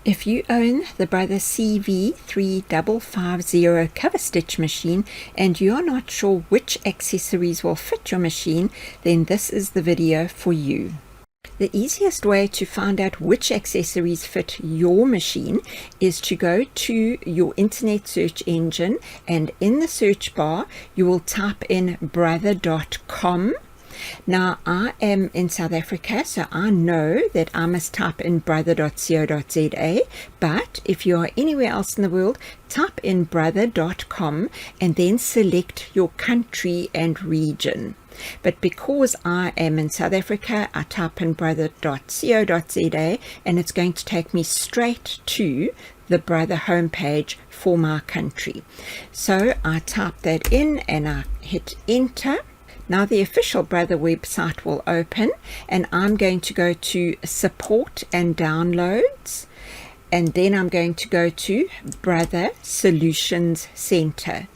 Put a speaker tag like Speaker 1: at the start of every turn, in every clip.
Speaker 1: If you own the Brother CV3550 cover stitch machine and you're not sure which accessories will fit your machine, then this is the video for you. The easiest way to find out which accessories fit your machine is to go to your internet search engine, and in the search bar you will type in brother.com. Now, I am in South Africa, so I know that I must type in brother.co.za, but if you are anywhere else in the world, type in brother.com and then select your country and region. But because I am in South Africa, I type in brother.co.za and it's going to take me straight to the Brother homepage for my country. So I type that in and I hit enter. Now the official Brother website will open, and I'm going to go to support and downloads, and then I'm going to go to Brother Solutions Center.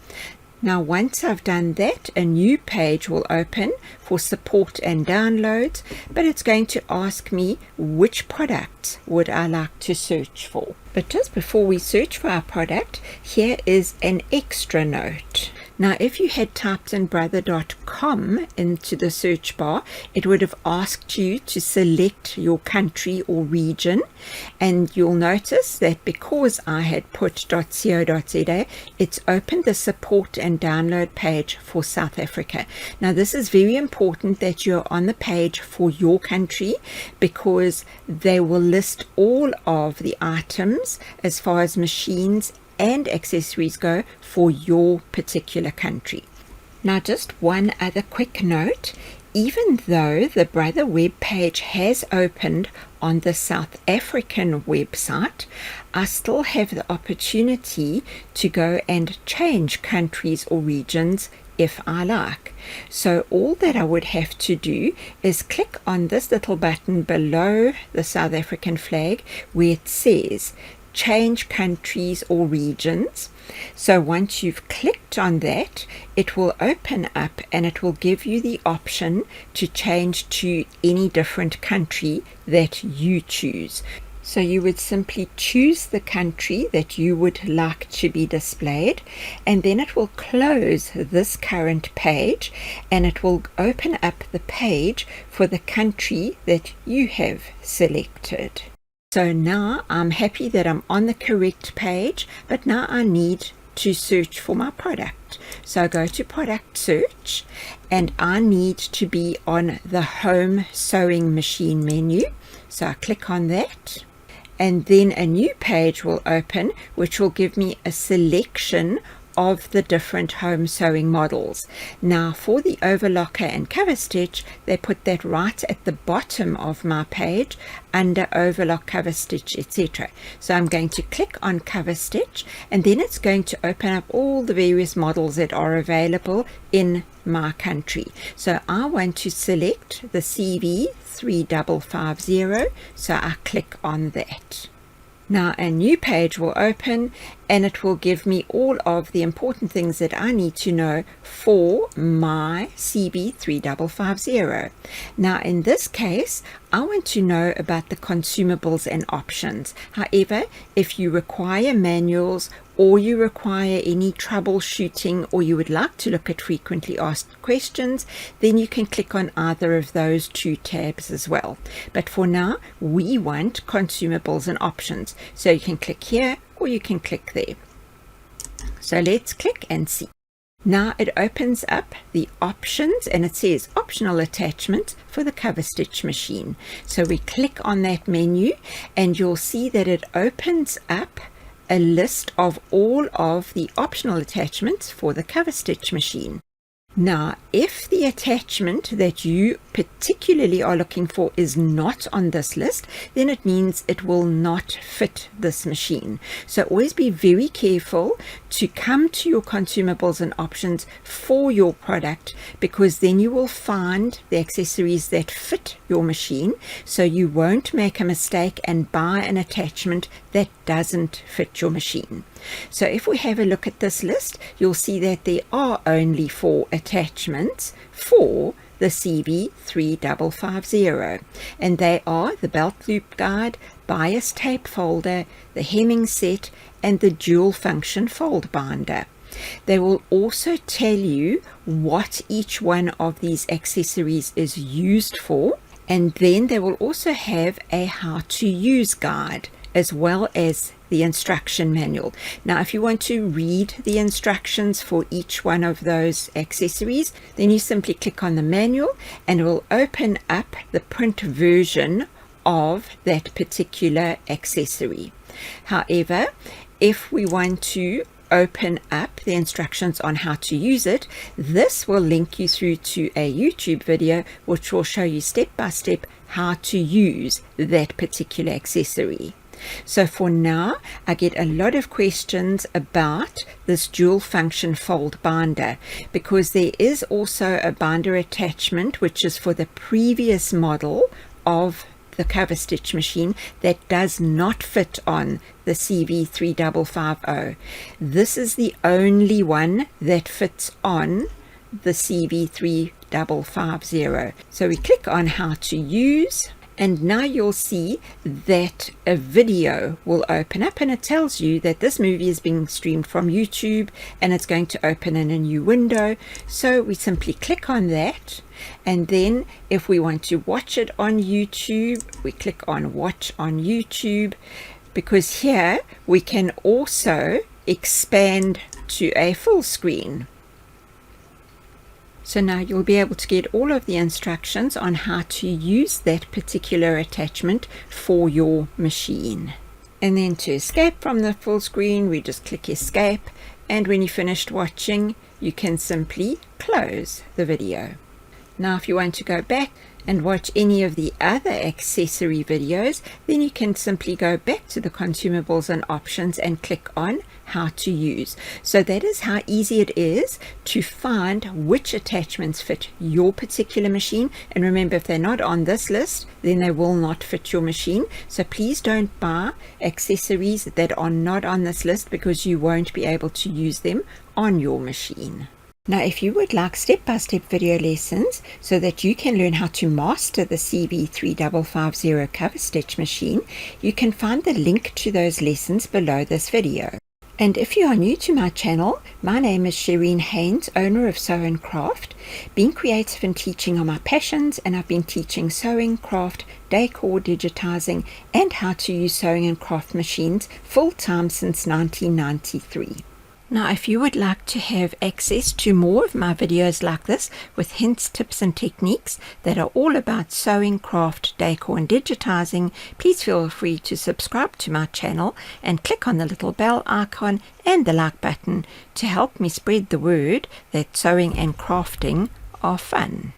Speaker 1: Now once I've done that, a new page will open for support and downloads, but it's going to ask me which product would I like to search for. But just before we search for our product, here is an extra note. Now, if you had typed in brother.com into the search bar, it would have asked you to select your country or region, and you'll notice that because I had put .co.za, it's opened the support and download page for South Africa. Now, this is very important that you're on the page for your country, because they will list all of the items as far as machines and accessories go for your particular country. Now, just one other quick note: even though the Brother web page has opened on the South African website, I still have the opportunity to go and change countries or regions if I like. So all that I would have to do is click on this little button below the South African flag where it says change countries or regions. So once you've clicked on that, it will open up and it will give you the option to change to any different country that you choose. So you would simply choose the country that you would like to be displayed, and then it will close this current page and it will open up the page for the country that you have selected. So now I'm happy that I'm on the correct page, but now I need to search for my product. So I go to product search and I need to be on the home sewing machine menu. So I click on that, and then a new page will open which will give me a selection of the different home sewing models. Now for the overlocker and cover stitch, they put that right at the bottom of my page under overlock, cover stitch, etc. So I'm going to click on cover stitch, and then it's going to open up all the various models that are available in my country. So I want to select the CV3550, so I click on that. Now a new page will open and it will give me all of the important things that I need to know for my CV3550. Now in this case, I want to know about the consumables and options. However, if you require manuals or you require any troubleshooting, or you would like to look at frequently asked questions, then you can click on either of those two tabs as well. But for now, we want consumables and options. So you can click here or you can click there. So let's click and see. Now it opens up the options and it says optional attachment for the cover stitch machine. So we click on that menu and you'll see that it opens up a list of all of the optional attachments for the cover stitch machine. Now, if the attachment that you particularly are looking for is not on this list, then it means it will not fit this machine. So always be very careful to come to your consumables and options for your product, because then you will find the accessories that fit your machine, so you won't make a mistake and buy an attachment that doesn't fit your machine. So if we have a look at this list, you'll see that there are only 4 attachments for the CV3550, and they are the belt loop guide, bias tape folder, the hemming set, and the dual function fold binder. They will also tell you what each one of these accessories is used for, and then they will also have a how to use guide as well as the instruction manual. Now, if you want to read the instructions for each one of those accessories, then you simply click on the manual and it will open up the print version of that particular accessory. However, if we want to open up the instructions on how to use it, this will link you through to a YouTube video which will show you step by step how to use that particular accessory. So for now, I get a lot of questions about this dual function fold binder, because there is also a binder attachment which is for the previous model of the cover stitch machine that does not fit on the CV3550. This is the only one that fits on the CV3550. So we click on how to use, and now you'll see that a video will open up, and it tells you that this movie is being streamed from YouTube and it's going to open in a new window. So we simply click on that, and then if we want to watch it on YouTube, we click on watch on YouTube, because here we can also expand to a full screen. So now you'll be able to get all of the instructions on how to use that particular attachment for your machine. And then to escape from the full screen, we just click escape, and when you're finished watching, you can simply close the video. Now if you want to go back and watch any of the other accessory videos, then you can simply go back to the consumables and options and click on how to use. So that is how easy it is to find which attachments fit your particular machine. And remember, if they're not on this list, then they will not fit your machine. So please don't buy accessories that are not on this list, because you won't be able to use them on your machine. Now, if you would like step-by-step video lessons so that you can learn how to master the CV3550 cover stitch machine, you can find the link to those lessons below this video. And if you are new to my channel, my name is Shireen Haynes, owner of Sew and Craft. Being creative and teaching are my passions, and I've been teaching sewing, craft, decor, digitizing, and how to use sewing and craft machines full-time since 1993. Now, if you would like to have access to more of my videos like this with hints, tips and techniques that are all about sewing, craft, decor and digitizing, please feel free to subscribe to my channel and click on the little bell icon and the like button to help me spread the word that sewing and crafting are fun.